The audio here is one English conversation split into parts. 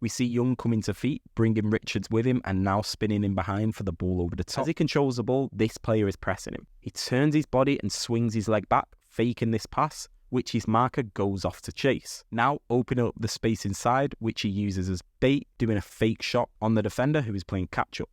We see Young coming to feet, bringing Richards with him and now spinning in behind for the ball over the top. As he controls the ball, this player is pressing him. He turns his body and swings his leg back, faking this pass, which his marker goes off to chase. Now opening up the space inside, which he uses as bait, doing a fake shot on the defender who is playing catch-up.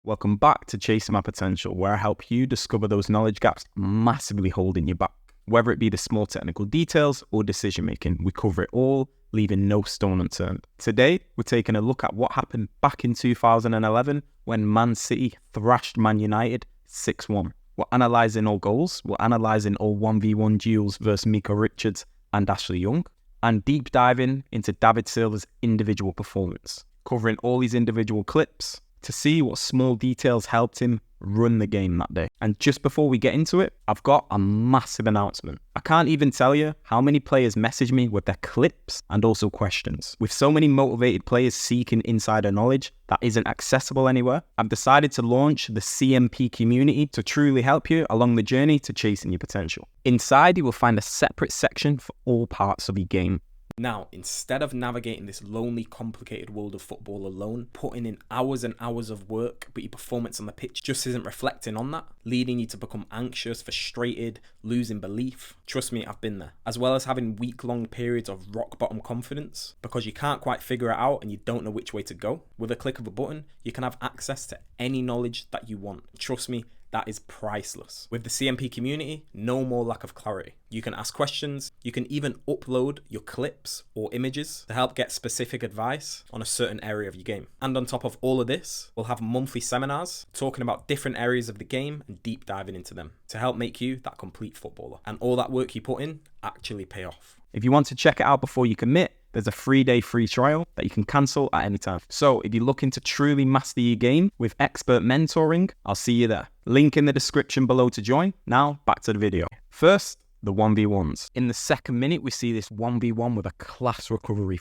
Welcome back to Chasing My Potential, where I help you discover those knowledge gaps massively holding you back. Whether it be the small technical details or decision making, we cover it all, leaving no stone unturned. Today, we're taking a look at what happened back in 2011 when Man City thrashed Man United 6-1. We're analysing all goals, we're analysing all 1v1 duels versus Miko Richards and Ashley Young, and deep diving into David Silva's individual performance, covering all his individual clips to see what small details helped him run the game that day. And just before we get into it, I've got a massive announcement. I can't even tell you how many players message me with their clips and also questions. With so many motivated players seeking insider knowledge that isn't accessible anywhere, I've decided to launch the CMP community to truly help you along the journey to chasing your potential. Inside, you will find a separate section for all parts of your game. Now, instead of navigating this lonely, complicated world of football alone, putting in hours and hours of work, but your performance on the pitch just isn't reflecting on that, leading you to become anxious, frustrated, losing belief. Trust me, I've been there. As well as having week-long periods of rock-bottom confidence, because you can't quite figure it out and you don't know which way to go. With a click of a button, you can have access to any knowledge that you want. Trust me, that is priceless. With the CMP community, no more lack of clarity. You can ask questions, you can even upload your clips or images to help get specific advice on a certain area of your game. And on top of all of this, we'll have monthly seminars talking about different areas of the game and deep diving into them to help make you that complete footballer. And all that work you put in actually pay off. If you want to check it out before you commit, there's a 3-day free trial that you can cancel at any time. So if you're looking to truly master your game with expert mentoring, I'll see you there. Link in the description below to join. Now, back to the video. First, the 1v1s. In the second minute, we see this 1v1 with a class recovery.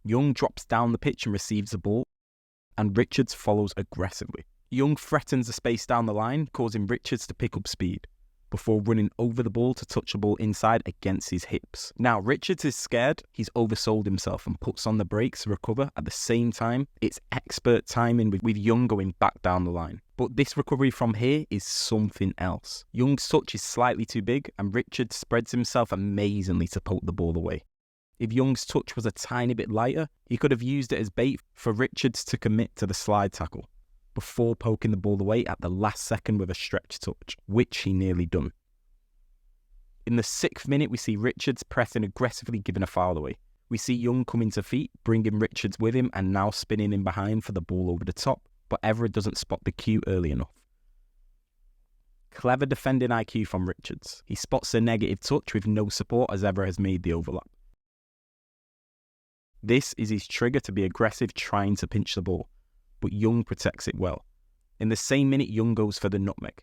Young drops down the pitch and receives the ball, and Richards follows aggressively. Young threatens the space down the line, causing Richards to pick up speed, before running over the ball to touch the ball inside against his hips. Now, Richards is scared. He's oversold himself and puts on the brakes to recover. At the same time, it's expert timing with Young going back down the line. But this recovery from here is something else. Young's touch is slightly too big, and Richards spreads himself amazingly to poke the ball away. If Young's touch was a tiny bit lighter, he could have used it as bait for Richards to commit to the slide tackle, before poking the ball away at the last second with a stretch touch, which he nearly done. In the 6th minute, we see Richards pressing aggressively, giving a foul away. We see Young coming to feet, bringing Richards with him and now spinning in behind for the ball over the top, but Everett doesn't spot the cue early enough. Clever defending IQ from Richards. He spots a negative touch with no support as Everett has made the overlap. This is his trigger to be aggressive, trying to pinch the ball, but Young protects it well. In the same minute, Young goes for the nutmeg.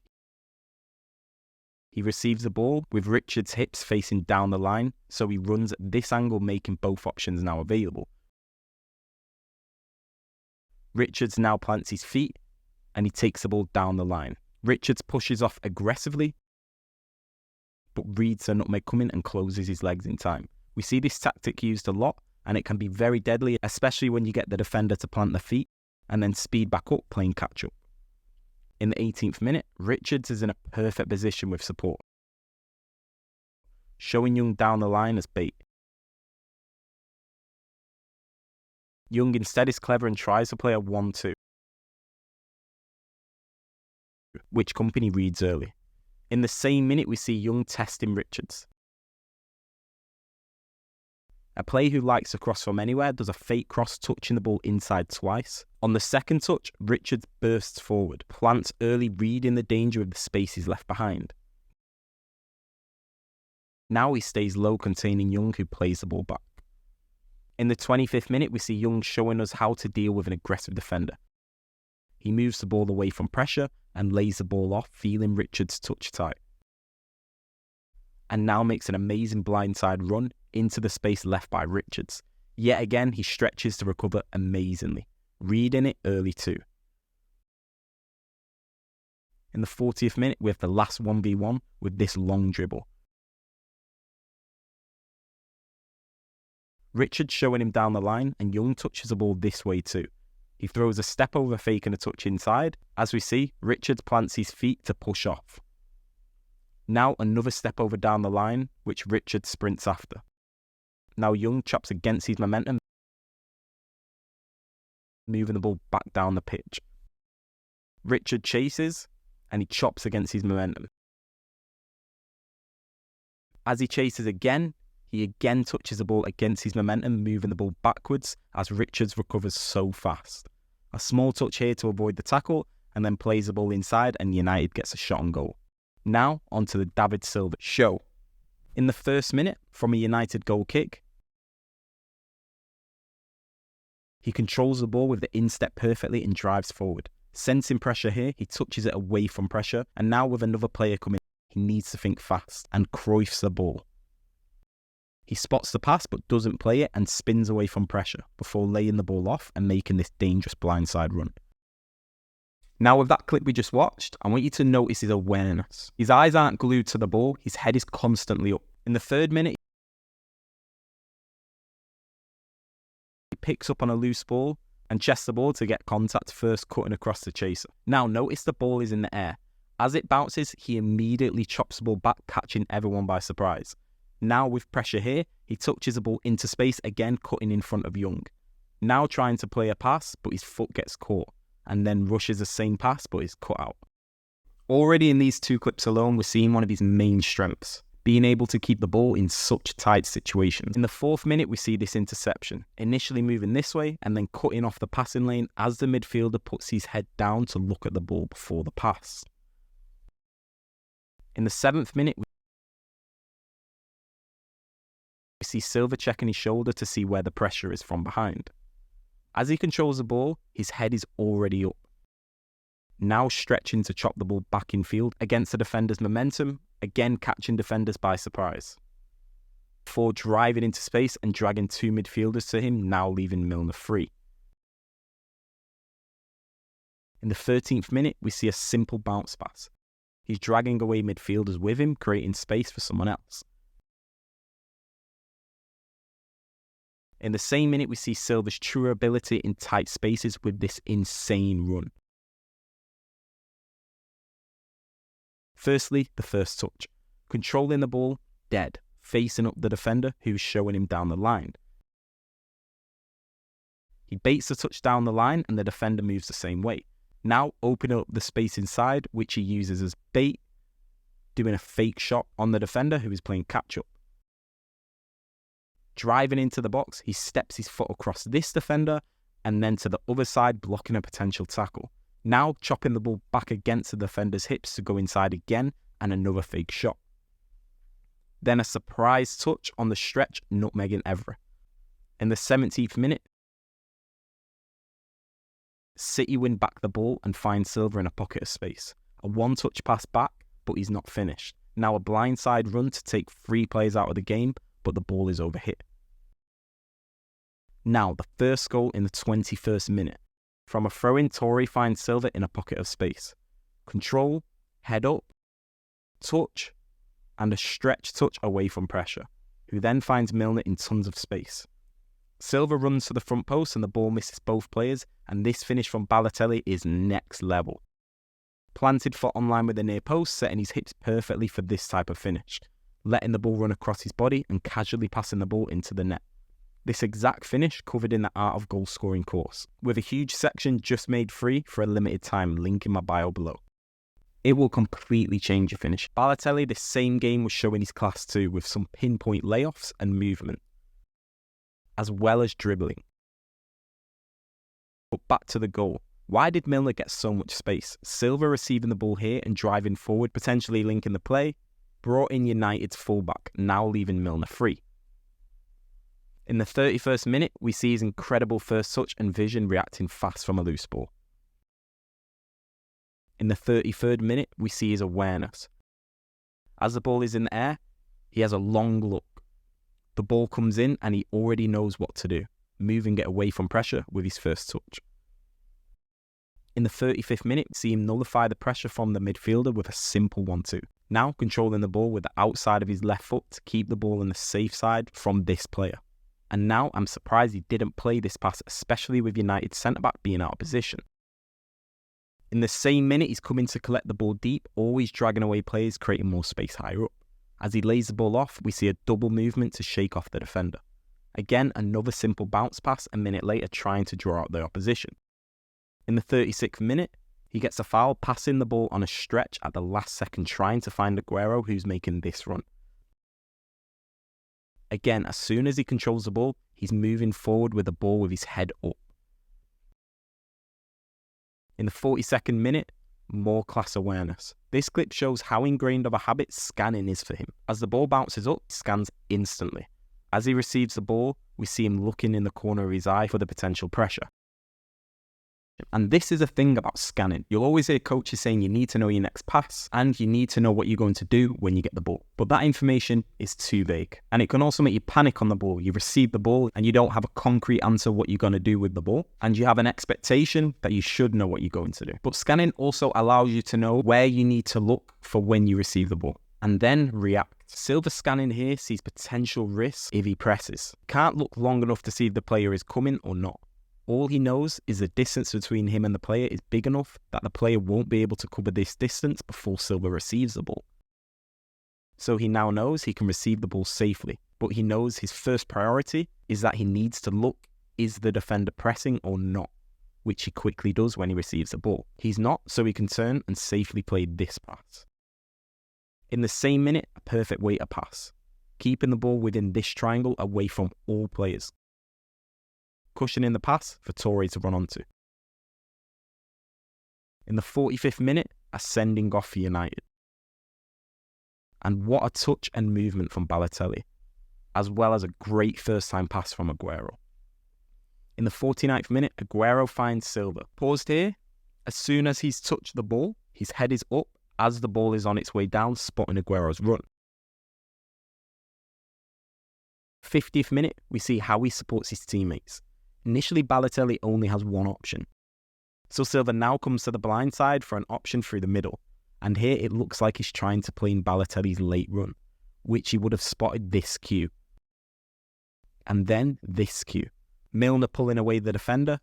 He receives the ball with Richards' hips facing down the line, so he runs at this angle, making both options now available. Richards now plants his feet, and he takes the ball down the line. Richards pushes off aggressively, but reads the nutmeg coming and closes his legs in time. We see this tactic used a lot, and it can be very deadly, especially when you get the defender to plant their feet and then speed back up playing catch-up. In the 18th minute, Richards is in a perfect position with support, showing Young down the line as bait. Young instead is clever and tries to play a 1-2, which company reads early. In the same minute, we see Young testing Richards. A player who likes to cross from anywhere does a fake cross, touching the ball inside twice. On the second touch, Richards bursts forward, plants early, reading the danger of the spaces left behind. Now he stays low, containing Young, who plays the ball back. In the 25th minute, we see Young showing us how to deal with an aggressive defender. He moves the ball away from pressure and lays the ball off, feeling Richards touch tight. And now makes an amazing blindside run into the space left by Richards. Yet again, he stretches to recover amazingly, reading it early too. In the 40th minute, we have the last 1v1 with this long dribble. Richard's showing him down the line, and Young touches the ball this way too. He throws a step over fake and a touch inside. As we see, Richards plants his feet to push off. Now another step over down the line, which Richards sprints after. Now Young chops against his momentum, moving the ball back down the pitch. Richard chases, and he chops against his momentum. As he chases again, he again touches the ball against his momentum, moving the ball backwards as Richards recovers so fast. A small touch here to avoid the tackle, and then plays the ball inside, and United gets a shot on goal. Now onto the David Silva show. In the first minute, from a United goal kick, he controls the ball with the instep perfectly and drives forward. Sensing pressure here, he touches it away from pressure, and now with another player coming, he needs to think fast and Cruyffs the ball. He spots the pass but doesn't play it and spins away from pressure before laying the ball off and making this dangerous blindside run. Now with that clip we just watched, I want you to notice his awareness. His eyes aren't glued to the ball, his head is constantly up. In the third minute, he picks up on a loose ball and chests the ball to get contact, first cutting across the chaser. Now notice the ball is in the air. As it bounces, he immediately chops the ball back, catching everyone by surprise. Now with pressure here, he touches the ball into space, again cutting in front of Young. Now trying to play a pass, but his foot gets caught, and then rushes the same pass, but is cut out. Already in these two clips alone, we're seeing one of his main strengths, being able to keep the ball in such tight situations. In the fourth minute, we see this interception, initially moving this way, and then cutting off the passing lane as the midfielder puts his head down to look at the ball before the pass. In the 7th minute, we see Silva checking his shoulder to see where the pressure is from behind. As he controls the ball, his head is already up. Now stretching to chop the ball back in field against the defender's momentum, again catching defenders by surprise. Before driving into space and dragging two midfielders to him, now leaving Milner free. In the 13th minute, we see a simple bounce pass. He's dragging away midfielders with him, creating space for someone else. In the same minute, we see Silva's true ability in tight spaces with this insane run. Firstly, the first touch. Controlling the ball, dead, facing up the defender who's showing him down the line. He baits the touch down the line and the defender moves the same way. Now opening up the space inside, which he uses as bait, doing a fake shot on the defender who is playing catch-up. Driving into the box, he steps his foot across this defender and then to the other side, blocking a potential tackle. Now chopping the ball back against the defender's hips to go inside again and another fake shot. Then a surprise touch on the stretch, nutmegging Evra. In the 17th minute, City win back the ball and find Silva in a pocket of space. A one-touch pass back, but he's not finished. Now a blindside run to take 3 players out of the game, but the ball is overhit. Now the first goal in the 21st minute. From a throw-in, Toure finds Silva in a pocket of space. Control, head up, touch, and a stretch touch away from pressure, who then finds Milner in tons of space. Silva runs to the front post and the ball misses both players, and this finish from Balotelli is next level. Planted foot on line with the near post, setting his hips perfectly for this type of finish, letting the ball run across his body and casually passing the ball into the net. This exact finish covered in the Art of Goal Scoring course, with a huge section just made free for a limited time, link in my bio below. It will completely change your finish. Balotelli this same game was showing his class too, with some pinpoint layoffs and movement, as well as dribbling. But back to the goal. Why did Milner get so much space? Silva receiving the ball here and driving forward, potentially linking the play, brought in United's fullback, now leaving Milner free. In the 31st minute, we see his incredible first touch and vision reacting fast from a loose ball. In the 33rd minute, we see his awareness. As the ball is in the air, he has a long look. The ball comes in and he already knows what to do, moving it away from pressure with his first touch. In the 35th minute, we see him nullify the pressure from the midfielder with a simple 1-2. Now controlling the ball with the outside of his left foot to keep the ball on the safe side from this player. And now I'm surprised he didn't play this pass, especially with United's centre-back being out of position. In the same minute, he's coming to collect the ball deep, always dragging away players, creating more space higher up. As he lays the ball off, we see a double movement to shake off the defender. Again, another simple bounce pass a minute later, trying to draw out the opposition. In the 36th minute, he gets a foul, passing the ball on a stretch at the last second, trying to find Aguero, who's making this run. Again, as soon as he controls the ball, he's moving forward with the ball with his head up. In the 42nd minute, more class awareness. This clip shows how ingrained of a habit scanning is for him. As the ball bounces up, he scans instantly. As he receives the ball, we see him looking in the corner of his eye for the potential pressure. And this is a thing about scanning. You'll always hear coaches saying you need to know your next pass and you need to know what you're going to do when you get the ball. But that information is too vague. And it can also make you panic on the ball. You receive the ball and you don't have a concrete answer what you're going to do with the ball. And you have an expectation that you should know what you're going to do. But scanning also allows you to know where you need to look for when you receive the ball. And then react. Silva scanning here sees potential risks if he presses. Can't look long enough to see if the player is coming or not. All he knows is the distance between him and the player is big enough that the player won't be able to cover this distance before Silva receives the ball. So he now knows he can receive the ball safely, but he knows his first priority is that he needs to look, is the defender pressing or not, which he quickly does when he receives the ball. He's not, so he can turn and safely play this pass. In the same minute, a perfect way to pass, keeping the ball within this triangle away from all players. Cushioning the pass for Torre to run onto. In the 45th minute, a sending off for United. And what a touch and movement from Balotelli, as well as a great first-time pass from Aguero. In the 49th minute, Aguero finds Silva. Paused here, as soon as he's touched the ball, his head is up as the ball is on its way down, spotting Aguero's run. 50th minute, we see how he supports his teammates. Initially, Balotelli only has one option. So Silva now comes to the blind side for an option through the middle. And here it looks like he's trying to play in Balotelli's late run, which he would have spotted this cue. And then this cue. Milner pulling away the defender,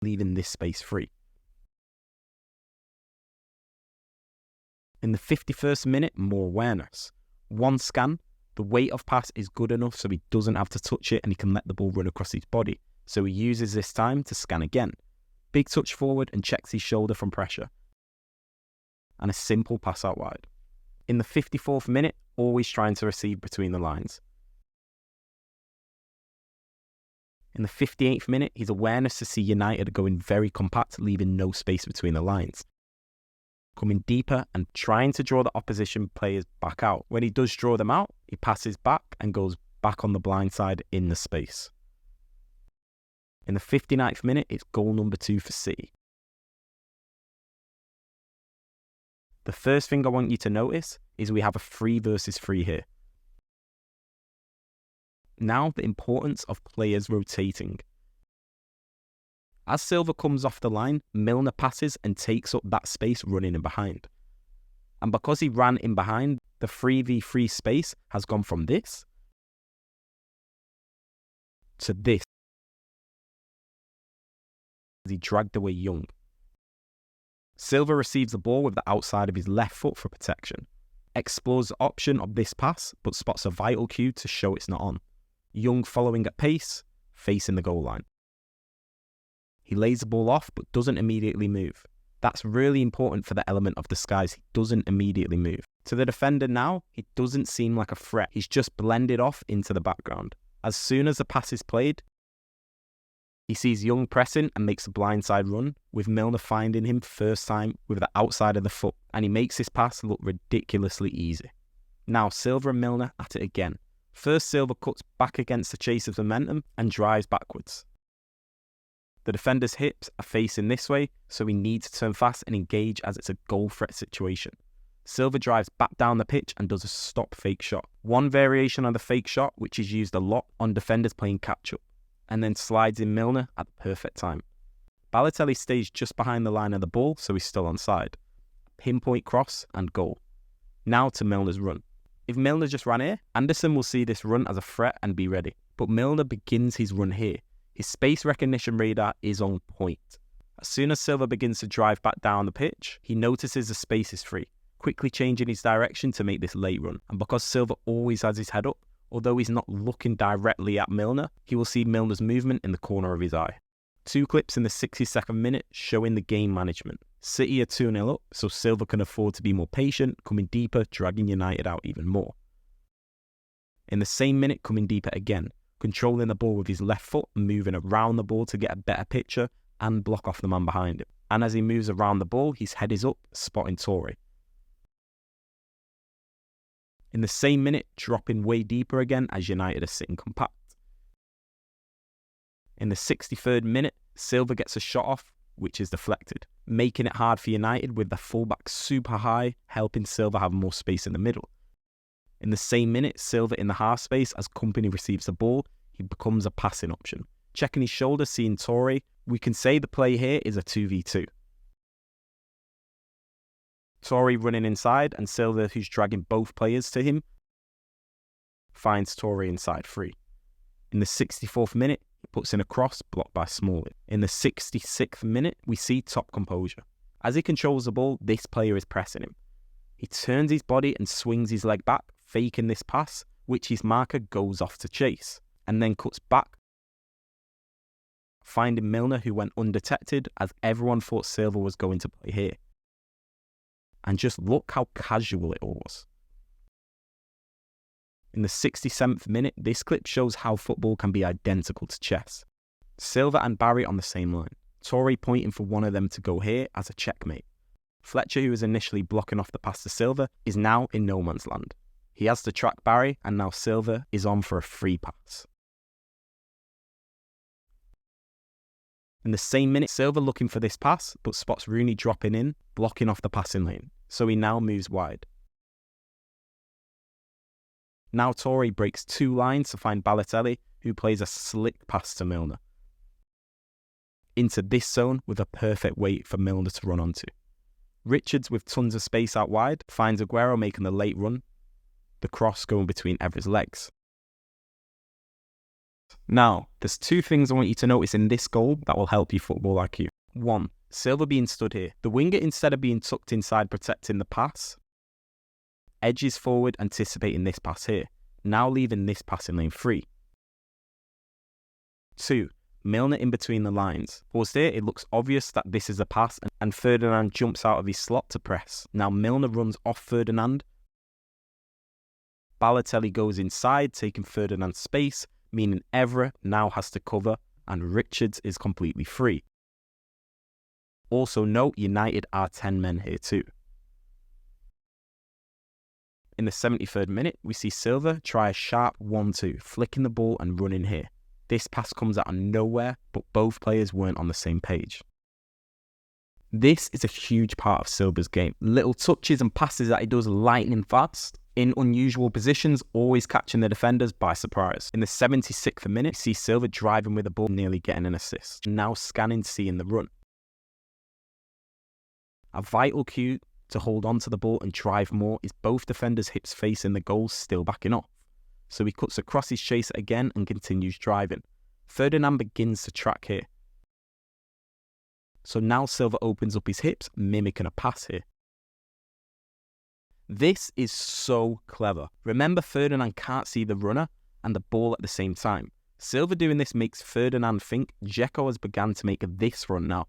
leaving this space free. In the 51st minute, more awareness. One scan, the weight of pass is good enough so he doesn't have to touch it and he can let the ball run across his body. So he uses this time to scan again. Big touch forward and checks his shoulder from pressure. And a simple pass out wide. In the 54th minute, always trying to receive between the lines. In the 58th minute, his awareness to see United going very compact, leaving no space between the lines. Coming deeper and trying to draw the opposition players back out. When he does draw them out, he passes back and goes back on the blind side in the space. In the 59th minute, it's goal number 2 for City. The first thing I want you to notice is we have a 3 versus 3 here. Now, the importance of players rotating. As Silva comes off the line, Milner passes and takes up that space running in behind. And because he ran in behind, the 3v3 space has gone from this to this. As he dragged away Young. Silva receives the ball with the outside of his left foot for protection. Explores the option of this pass, but spots a vital cue to show it's not on. Young following at pace, facing the goal line. He lays the ball off, but doesn't immediately move. That's really important for the element of disguise. He doesn't immediately move. To the defender now, he doesn't seem like a threat. He's just blended off into the background. As soon as the pass is played, he sees Young pressing and makes a blindside run, with Milner finding him first time with the outside of the foot, and he makes his pass look ridiculously easy. Now Silva and Milner at it again. First, Silva cuts back against the chaser's momentum and drives backwards. The defender's hips are facing this way, so he needs to turn fast and engage as it's a goal threat situation. Silva drives back down the pitch and does a stop fake shot. One variation on the fake shot, which is used a lot on defenders playing catch-up, and then slides in Milner at the perfect time. Balotelli stays just behind the line of the ball, so he's still onside. Pinpoint cross and goal. Now to Milner's run. If Milner just ran here, Anderson will see this run as a threat and be ready. But Milner begins his run here. His space recognition radar is on point. As soon as Silva begins to drive back down the pitch, he notices the space is free, quickly changing his direction to make this late run. And because Silva always has his head up, although he's not looking directly at Milner, he will see Milner's movement in the corner of his eye. 2 clips in the 62nd minute showing the game management. City are 2-0 up, so Silva can afford to be more patient, coming deeper, dragging United out even more. In the same minute, coming deeper again, controlling the ball with his left foot and moving around the ball to get a better picture and block off the man behind him. And as he moves around the ball, his head is up, spotting Toure. In the same minute, dropping way deeper again as United are sitting compact. In the 63rd minute, Silva gets a shot off, which is deflected, making it hard for United with the fullback super high, helping Silva have more space in the middle. In the same minute, Silva in the half space, as Kompany receives the ball, he becomes a passing option. Checking his shoulder, seeing Toure, we can say the play here is a 2v2. Toure running inside, and Silva, who's dragging both players to him, finds Toure inside free. In the 64th minute, he puts in a cross, blocked by Smalling. In the 66th minute, we see top composure. As he controls the ball, this player is pressing him. He turns his body and swings his leg back, faking this pass, which his marker goes off to chase, and then cuts back, finding Milner, who went undetected as everyone thought Silva was going to play here. And just look how casual it all was. In the 67th minute, this clip shows how football can be identical to chess. Silva and Barry on the same line. Toure pointing for one of them to go here as a checkmate. Fletcher, who was initially blocking off the pass to Silva, is now in no man's land. He has to track Barry, and now Silva is on for a free pass. In the same minute, Silva looking for this pass, but spots Rooney dropping in, blocking off the passing lane, so he now moves wide. Now Toure breaks 2 lines to find Balotelli, who plays a slick pass to Milner into this zone with a perfect weight for Milner to run onto. Richards, with tons of space out wide, finds Aguero making the late run, the cross going between Evra's legs. Now, there's 2 things I want you to notice in this goal that will help your football IQ. 1. Silva being stood here. The winger, instead of being tucked inside protecting the pass, edges forward anticipating this pass here, now leaving this passing lane free. 2. Milner in between the lines. Paused here, it looks obvious that this is a pass, and Ferdinand jumps out of his slot to press. Now Milner runs off Ferdinand. Balotelli goes inside, taking Ferdinand's space, meaning Evra now has to cover, and Richards is completely free. Also note, United are 10 men here too. In the 73rd minute, we see Silva try a sharp 1-2, flicking the ball and running here. This pass comes out of nowhere, but both players weren't on the same page. This is a huge part of Silva's game. Little touches and passes that he does lightning fast, in unusual positions, always catching the defenders by surprise. In the 76th minute, we see Silva driving with the ball, nearly getting an assist. Now scanning, seeing the run. A vital cue to hold on to the ball and drive more is both defenders' hips facing the goal, still backing off. So he cuts across his chaser again and continues driving. Ferdinand begins to track here. So now Silva opens up his hips, mimicking a pass here. This is so clever. Remember, Ferdinand can't see the runner and the ball at the same time. Silva doing this makes Ferdinand think Dzeko has begun to make this run now.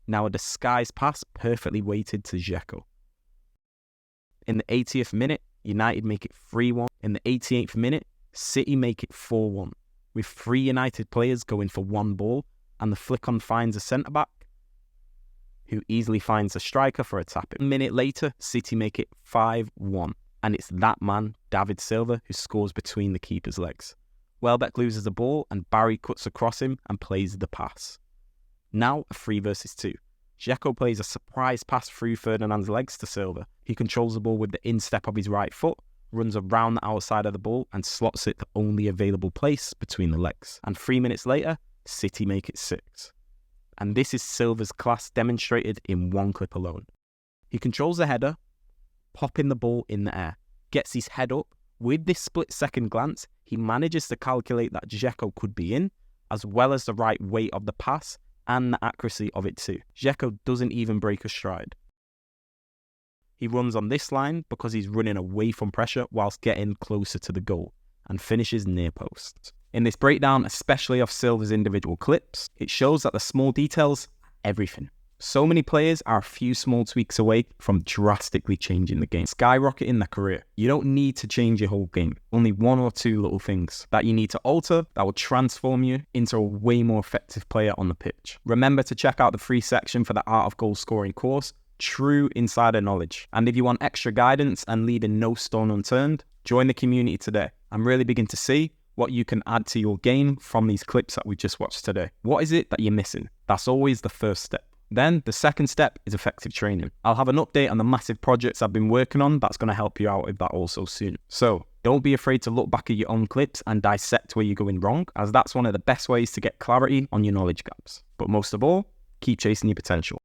Now a disguised pass perfectly weighted to Dzeko. In the 80th minute, United make it 3-1. In the 88th minute, City make it 4-1. With 3 United players going for one ball, and the flick-on finds a centre-back, who easily finds a striker for a tap. A minute later, City make it 5-1. And it's that man, David Silva, who scores between the keeper's legs. Welbeck loses the ball, and Barry cuts across him and plays the pass. Now a 3 versus 2. Dzeko plays a surprise pass through Ferdinand's legs to Silva. He controls the ball with the instep of his right foot, runs around the outside of the ball and slots it the only available place between the legs. And 3 minutes later, City make it 6. And this is Silva's class demonstrated in one clip alone. He controls the header, popping the ball in the air, gets his head up, With this split-second glance, he manages to calculate that Dzeko could be in, as well as the right weight of the pass and the accuracy of it too. Dzeko doesn't even break a stride. He runs on this line because he's running away from pressure whilst getting closer to the goal, and finishes near post. In this breakdown, especially of Silva's individual clips, it shows that the small details are everything. So many players are a few small tweaks away from drastically changing the game, skyrocketing their career. You don't need to change your whole game. Only one or two little things that you need to alter that will transform you into a way more effective player on the pitch. Remember to check out the free section for the Art of Goal Scoring course, True Insider Knowledge. And if you want extra guidance and leaving no stone unturned, join the community today. I'm really beginning to see what you can add to your game from these clips that we just watched today. What is it that you're missing? That's always the first step. Then the second step is effective training. I'll have an update on the massive projects I've been working on that's going to help you out with that also soon. So don't be afraid to look back at your own clips and dissect where you're going wrong, as that's one of the best ways to get clarity on your knowledge gaps. But most of all, keep chasing your potential.